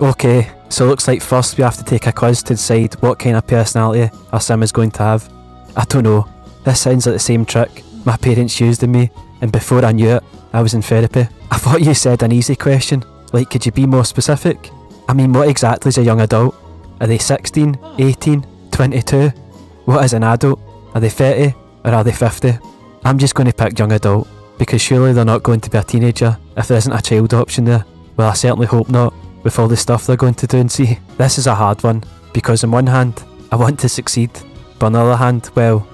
Okay, so it looks like first we have to take a quiz to decide what kind of personality our sim is going to have. I don't know, this sounds like the same trick my parents used on me, and before I knew it, I was in therapy. I thought you said an easy question, like could you be more specific? I mean, what exactly is a young adult? Are they 16, 18, 22? What is an adult? Are they 30 or are they 50? I'm just going to pick young adult, because surely they're not going to be a teenager if there isn't a child option there. Well, I certainly hope not, with all the stuff they're going to do and see. This is a hard one, because on one hand, I want to succeed, but on the other hand, well,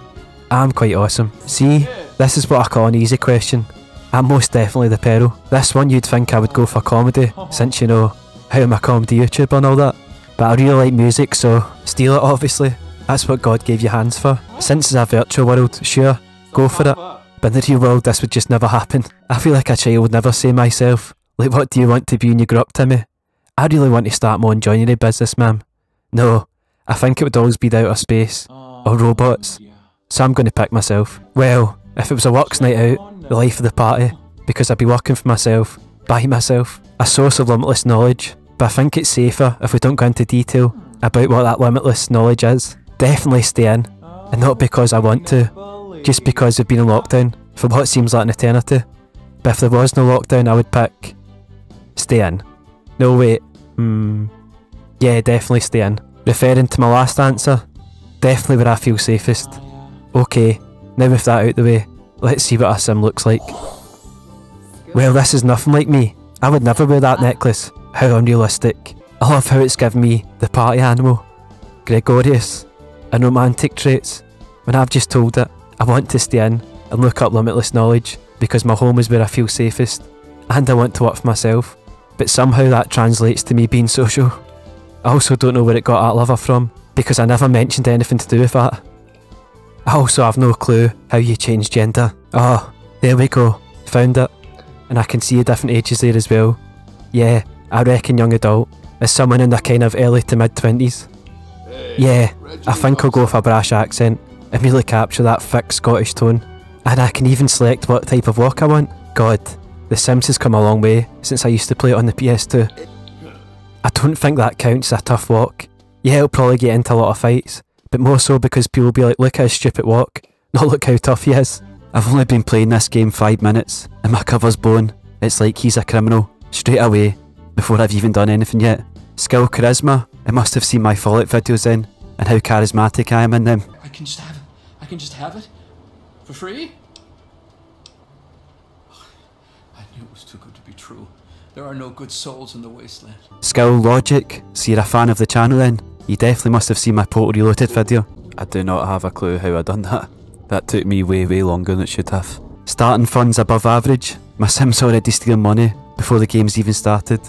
I'm quite awesome. See, this is what I call an easy question. I'm most definitely the peril. This one you'd think I would go for comedy, since you know how I'm a comedy YouTuber and all that. But I really like music, so steal it obviously. That's what God gave you hands for. Since it's a virtual world, sure, go for it. But in the real world this would just never happen. I feel like a child would never say myself, like what do you want to be when you grow up, Timmy? I really want to start my own joinery business, ma'am. No, I think it would always be the outer space, or robots. So I'm going to pick myself. Well, if it was a works night out, the life of the party, because I'd be working for myself, by myself, a source of limitless knowledge. But I think it's safer if we don't go into detail about what that limitless knowledge is. Definitely stay in, and not because I want to, just because we've been in lockdown for what seems like an eternity. But if there was no lockdown, I would pick stay in. No wait, yeah, definitely stay in. Referring to my last answer, definitely where I feel safest. Okay, now with that out the way, let's see what our sim looks like. Well, this is nothing like me. I would never wear that necklace. How unrealistic. I love how it's given me the party animal, gregarious, and romantic traits, when I've just told it I want to stay in and look up limitless knowledge because my home is where I feel safest, and I want to work for myself, but somehow that translates to me being social. I also don't know where it got that lover from, because I never mentioned anything to do with that. I also have no clue how you change gender. Oh, there we go, found it. And I can see the different ages there as well. Yeah, I reckon young adult is someone in their kind of early to mid 20s. Yeah, I think I'll go with a brash accent and really capture that thick Scottish tone. And I can even select what type of walk I want. God, The Sims has come a long way since I used to play it on the PS2. I don't think that counts as a tough walk. Yeah, it'll probably get into a lot of fights, but more so because people will be like, look at his stupid walk, not look how tough he is. I've only been playing this game 5 minutes and my cover's blown. It's like he's a criminal, straight away, before I've even done anything yet. Skill, charisma, I must have seen my Fallout videos in, and how charismatic I am in them. I can just have it. I can just have it? For free? I knew it was too good to be true. There are no good souls in the wasteland. Skill, logic, so you're a fan of the channel then? You definitely must have seen my Portal Reloaded video. I do not have a clue how I done that. That took me way longer than it should have. Starting funds above average. My Sim's already stealing money before the game's even started.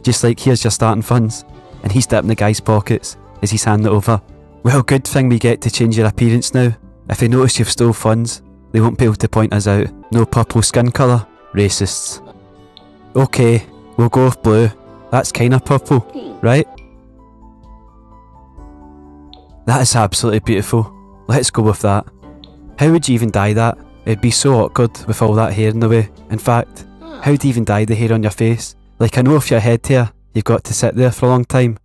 Just like, here's your starting funds, and he's dipping the guy's pockets as he's handing it over. Well, good thing we get to change your appearance now. If they notice you've stole funds, they won't be able to point us out. No purple skin colour. Racists. Okay, we'll go with blue. That's kinda purple, right? That is absolutely beautiful. Let's go with that. How would you even dye that? It'd be so awkward with all that hair in the way. In fact, how do you even dye the hair on your face? Like, I know if your head hair, you've got to sit there for a long time,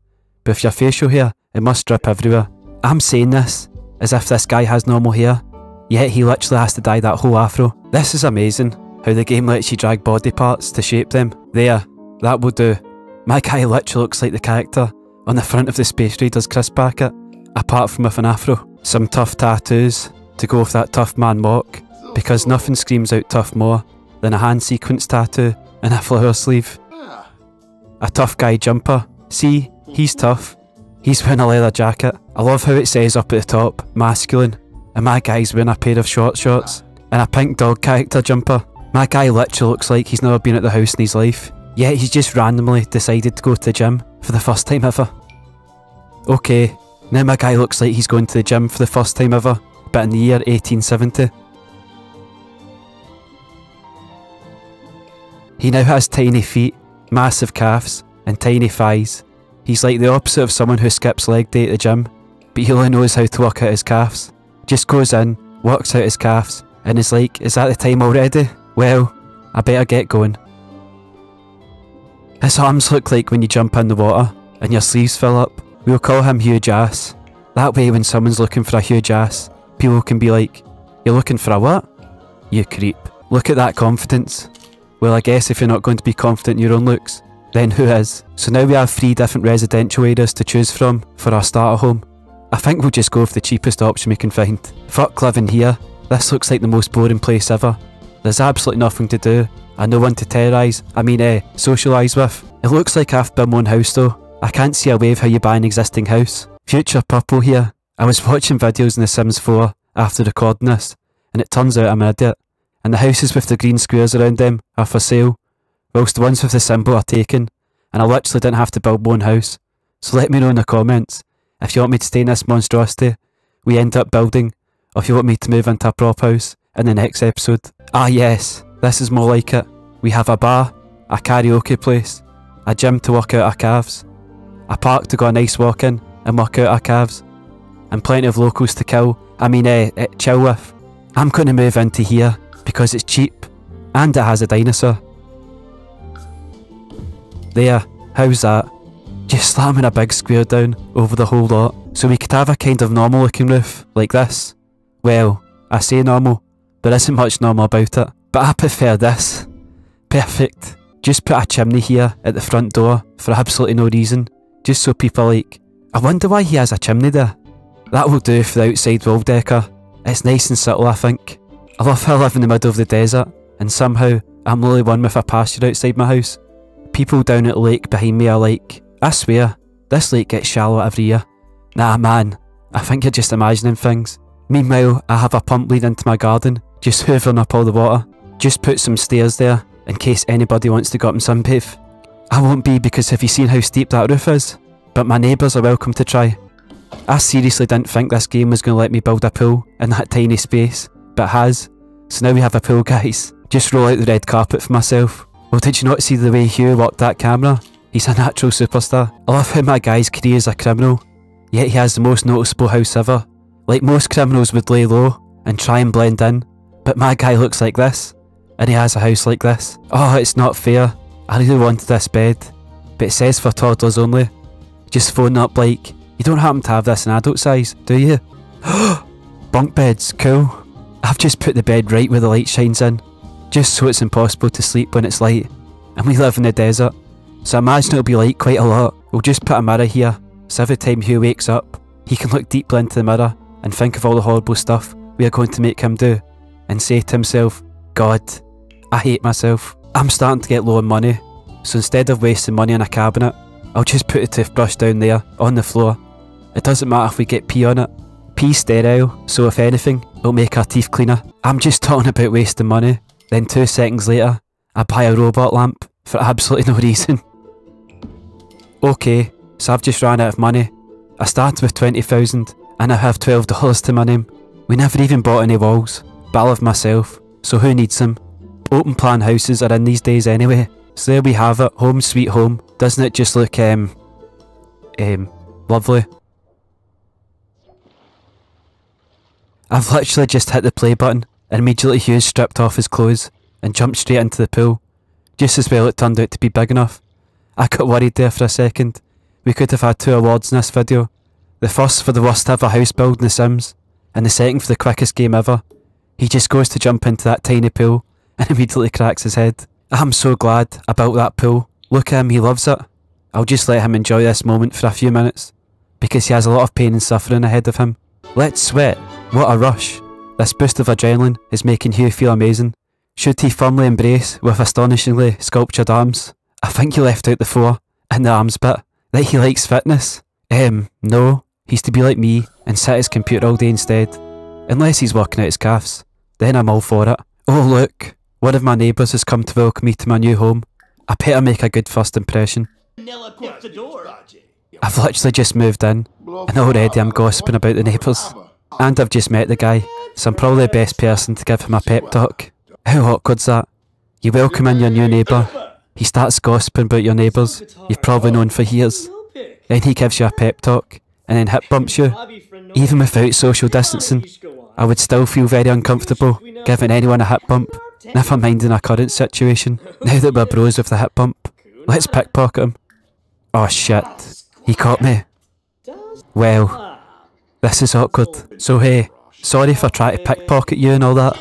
but if your facial hair, it must drip everywhere. I'm saying this as if this guy has normal hair, yet he literally has to dye that whole afro. This is amazing, how the game lets you drag body parts to shape them. There, that will do. My guy literally looks like the character on the front of the Space Raiders crisp packet, apart from with an afro. Some tough tattoos to go with that tough man mock, because nothing screams out tough more than a hand sequence tattoo and a flower sleeve. A tough guy jumper. See, he's tough. He's wearing a leather jacket. I love how it says up at the top, masculine, and my guy's wearing a pair of short shorts and a pink dog character jumper. My guy literally looks like he's never been at the house in his life, yet he's just randomly decided to go to the gym for the first time ever. Okay, now my guy looks like he's going to the gym for the first time ever, but in the year 1870. He now has tiny feet, massive calves, and tiny thighs. He's like the opposite of someone who skips leg day at the gym, but he only knows how to work out his calves. Just goes in, works out his calves, and is like, is that the time already? Well, I better get going. His arms look like when you jump in the water and your sleeves fill up. We'll call him huge ass. That way when someone's looking for a huge ass, people can be like, "You're looking for a what? You creep." Look at that confidence. Well, I guess if you're not going to be confident in your own looks, then who is? So now we have 3 different residential areas to choose from for our starter home. I think we'll just go for the cheapest option we can find. Fuck living here. This looks like the most boring place ever. There's absolutely nothing to do, and no one to socialise with. It looks like I've built my own house though. I can't see a way of how you buy an existing house. Future Purple here. I was watching videos in The Sims 4 after recording this, and it turns out I'm an idiot. And the houses with the green squares around them are for sale, whilst the ones with the symbol are taken, and I literally didn't have to build my own house. So let me know in the comments if you want me to stay in this monstrosity we end up building, or if you want me to move into a prop house in the next episode. Ah yes, this is more like it. We have a bar, a karaoke place, a gym to work out our calves, a park to go a nice walk in and work out our calves, and plenty of locals to chill with. I'm going to move into here because it's cheap and it has a dinosaur. There, how's that? Just slamming a big square down over the whole lot, so we could have a kind of normal looking roof, like this. Well, I say normal, there isn't much normal about it, but I prefer this. Perfect. Just put a chimney here at the front door for absolutely no reason, just so people are like, "I wonder why he has a chimney there." That will do for the outside wall decor. It's nice and subtle, I think. I love how I live in the middle of the desert, and somehow I'm the only one with a pasture outside my house. People down at the lake behind me are like, "I swear, this lake gets shallow every year." Nah man, I think you're just imagining things. Meanwhile, I have a pump leading into my garden, just hoovering up all the water. Just put some stairs there, in case anybody wants to go up and sunbathe. I won't be, because have you seen how steep that roof is? But my neighbours are welcome to try. I seriously didn't think this game was going to let me build a pool in that tiny space, but it has. So now we have a pool, guys. Just roll out the red carpet for myself. Well, did you not see the way Hugh worked that camera? He's a natural superstar. I love how my guy's career is a criminal, yet he has the most noticeable house ever. Like most criminals would lay low and try and blend in, but my guy looks like this, and he has a house like this. Oh, it's not fair. I really wanted this bed, but it says for toddlers only. Just phone up like, "You don't happen to have this in adult size, do you?" Bunk beds, cool. I've just put the bed right where the light shines in, just so it's impossible to sleep when it's light, and we live in the desert, so I imagine it'll be light quite a lot. We'll just put a mirror here, so every time Hugh wakes up, he can look deeply into the mirror and think of all the horrible stuff we are going to make him do, and say to himself, "God, I hate myself." I'm starting to get low on money, so instead of wasting money on a cabinet, I'll just put a toothbrush down there, on the floor. It doesn't matter if we get pee on it. Pee's sterile, so if anything, it'll make our teeth cleaner. I'm just talking about wasting money. Then 2 seconds later, I buy a robot lamp for absolutely no reason. Okay, so I've just ran out of money. I started with 20,000 and I have $12 to my name. We never even bought any walls, but I live myself, so who needs them? Open plan houses are in these days anyway. So there we have it, home sweet home. Doesn't it just look lovely? I've literally just hit the play button and immediately Hugh stripped off his clothes and jumped straight into the pool. Just as well it turned out to be big enough. I got worried there for a second. We could have had 2 awards in this video. The first for the worst ever house build in The Sims, and the second for the quickest game ever. He just goes to jump into that tiny pool and immediately cracks his head. I'm so glad I built that pool. Look at him, he loves it. I'll just let him enjoy this moment for a few minutes, because he has a lot of pain and suffering ahead of him. Let's sweat. What a rush. This boost of adrenaline is making Hugh feel amazing. Should he firmly embrace with astonishingly sculptured arms? I think he left out the 4 and the arms bit. That he likes fitness. No. He's to be like me and sit at his computer all day instead. Unless he's working out his calves. Then I'm all for it. Oh look, one of my neighbours has come to welcome me to my new home. I better make a good first impression. I've literally just moved in, and already I'm gossiping about the neighbours. And I've just met the guy, so I'm probably the best person to give him a pep talk. How awkward's that? You welcome in your new neighbour, he starts gossiping about your neighbours you've probably known for years. Then he gives you a pep talk, and then hip bumps you. Even without social distancing, I would still feel very uncomfortable giving anyone a hip bump, never mind in a current situation, now that we're bros with the hip bump. Let's pickpocket him. Oh shit, he caught me. Well, this is awkward. So hey, sorry for trying to pickpocket you and all that,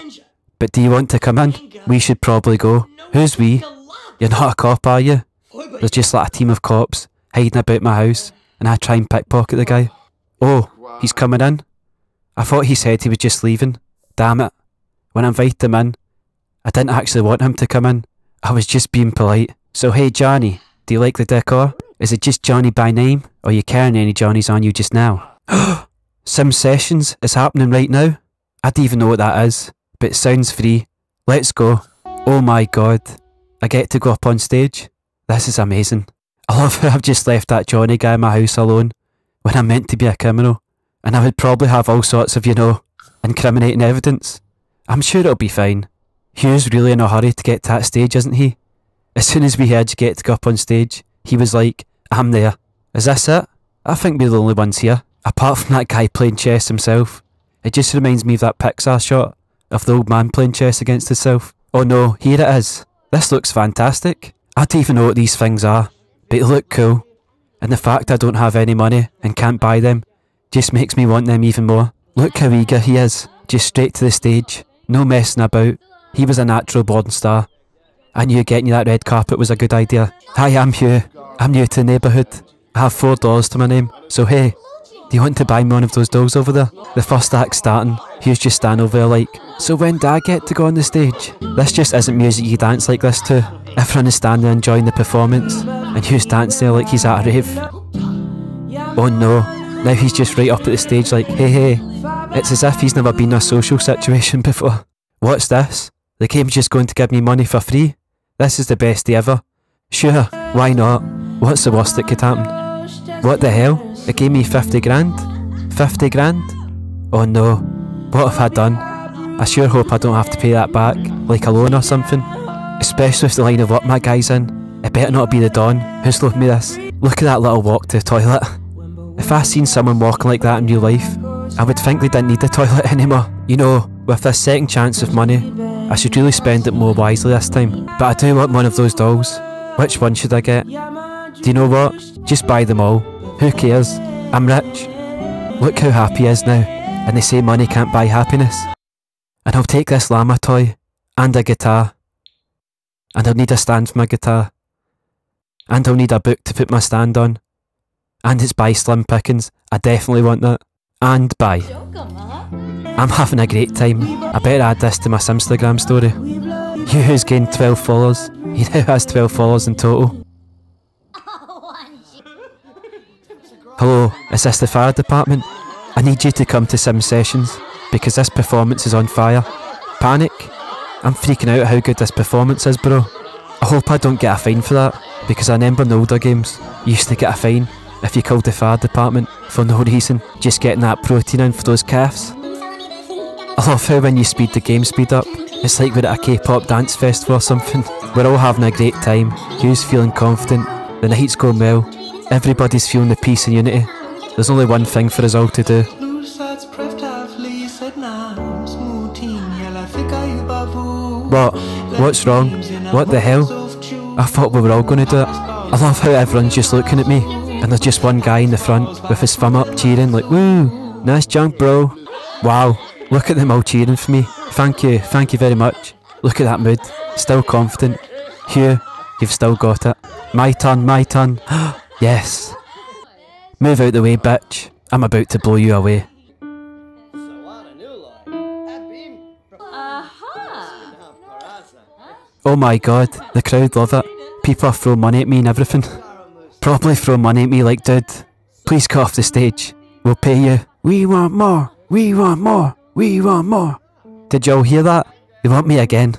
but do you want to come in? We should probably go. Who's we? You're not a cop, are you? There's just like a team of cops hiding about my house, and I try and pickpocket the guy. Oh, he's coming in? I thought he said he was just leaving. Damn it. When I invited him in, I didn't actually want him to come in. I was just being polite. So hey Johnny, do you like the decor? Is it just Johnny by name, or are you carrying any Johnnies on you just now? Sim Sessions is happening right now? I don't even know what that is, but it sounds free. Let's go. Oh my god, I get to go up on stage? This is amazing. I love how I've just left that Johnny guy in my house alone, when I'm meant to be a criminal, and I would probably have all sorts of, you know, incriminating evidence. I'm sure it'll be fine. Hugh's really in a hurry to get to that stage, isn't he? As soon as we heard you get to go up on stage, he was like, I'm there. Is this it? I think we're the only ones here. Apart from that guy playing chess himself. It just reminds me of that Pixar shot of the old man playing chess against himself. Oh no, here it is. This looks fantastic. I don't even know what these things are, but they look cool. And the fact I don't have any money and can't buy them just makes me want them even more. Look how eager he is. Just straight to the stage. No messing about. He was a natural born star. I knew getting you that red carpet was a good idea. Hi, I'm Hugh. I'm new to the neighbourhood. I have $4 to my name. So hey, do you want to buy me one of those dolls over there? The first act's starting. Hugh's just standing over there like, so when do I get to go on the stage? This just isn't music you dance like this to. Everyone is standing enjoying the performance, and Hugh's dancing there like he's at a rave. Oh no, now he's just right up at the stage like, hey hey. It's as if he's never been in a social situation before. What's this? The game's just going to give me money for free? This is the best day ever. Sure, why not? What's the worst that could happen? What the hell? It gave me 50 grand? 50 grand? Oh no, what have I done? I sure hope I don't have to pay that back, like a loan or something. Especially with the line of work my guy's in. It better not be the Don who's loaned me this. Look at that little walk to the toilet. If I seen someone walking like that in real life, I would think they didn't need the toilet anymore. You know, with this second chance of money, I should really spend it more wisely this time. But I do want one of those dolls. Which one should I get? Do you know what? Just buy them all. Who cares? I'm rich. Look how happy he is now. And they say money can't buy happiness. And I'll take this llama toy. And a guitar. And I'll need a stand for my guitar. And I'll need a book to put my stand on. And it's by Slim Pickens. I definitely want that. And bye. I'm having a great time. I better add this to my Simstagram story. Who's gained 12 followers. He now has 12 followers in total. Hello, is this the fire department? I need you to come to Sim Sessions, because this performance is on fire. Panic? I'm freaking out at how good this performance is, bro. I hope I don't get a fine for that, because I remember in the older games, you used to get a fine if you called the fire department for no reason, just getting that protein in for those calves. I love how when you speed the game speed up, it's like we're at a K-pop dance festival or something. We're all having a great time, Hugh's feeling confident, the night's going well, everybody's feeling the peace and unity. There's only one thing for us all to do. What? What's wrong? What the hell? I thought we were all going to do it. I love how everyone's just looking at me, and there's just one guy in the front with his thumb up cheering like, woo, nice jump bro. Wow, look at them all cheering for me. Thank you very much. Look at that mood, still confident. Hugh, you've still got it. My turn, my turn. Yes. Move out the way, bitch. I'm about to blow you away. Oh my god, the crowd love it. People are throwing money at me and everything. Probably throw money at me like, dude, please get off the stage. We'll pay you. We want more. We want more. We want more. Did y'all hear that? They want me again.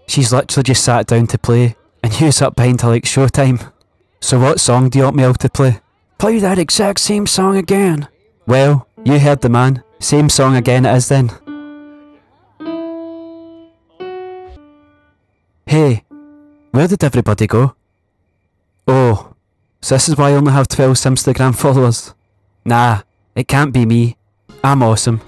She's literally just sat down to play, and Hugh's up behind her like showtime. So what song do you want me all to play? Play that exact same song again. Well, you heard the man. Same song again it is then. Hey, where did everybody go? Oh, so this is why I only have 12 Simstagram followers. Nah, it can't be me. I'm awesome.